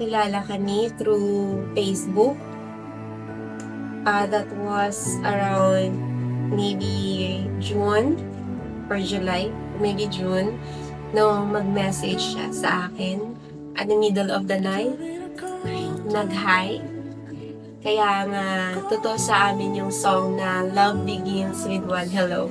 nakilala kami through Facebook. That was around maybe June or July, maybe June, nung mag-message siya sa akin at the middle of the night, nag-hi. Kaya nga, totoo sa amin yung song na Love Begins with One Hello.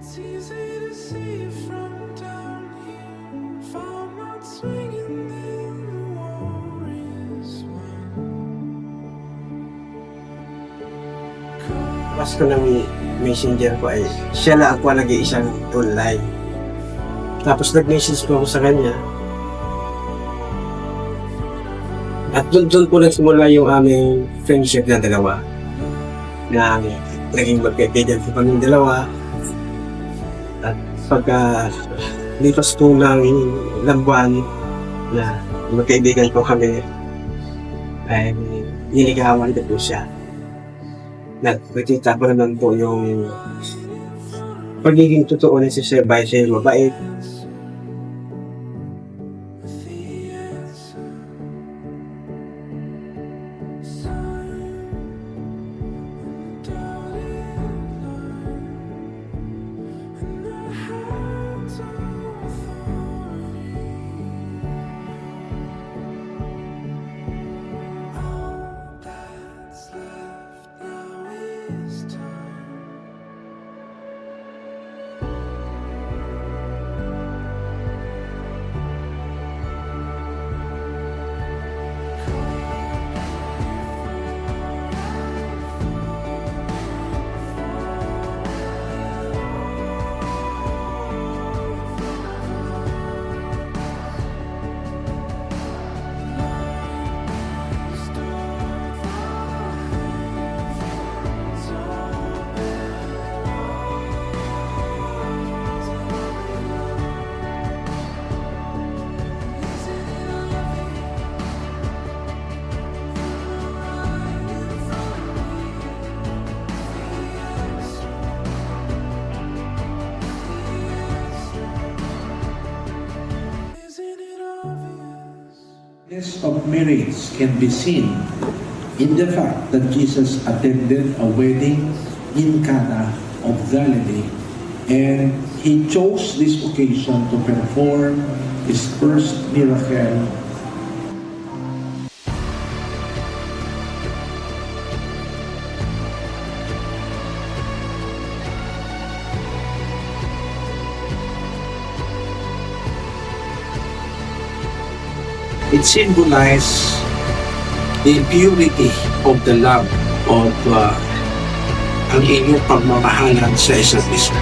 It's easy to see from down here. Found not swinging in the warriors Mas ko ng messenger ko ay siya lang ako nag-iisang online. Tapos nag-message ko ako sa kanya. At doon po nagsimula yung aming friendship na dalawa. Na naging magkaibigan po kami dalawa. At pagka lipas po ng ilang buwan na magkaibigan po kami, ay niligawan ko po siya. Nakikita ko naman po yung pagiging totoo na si Sir Baisel, mabait. Test of marriage can be seen in the fact that Jesus attended a wedding in Cana of Galilee, and he chose this occasion to perform his first miracle. It symbolizes the purity of the love of ang inyong pagmamahalan sa isa't isa.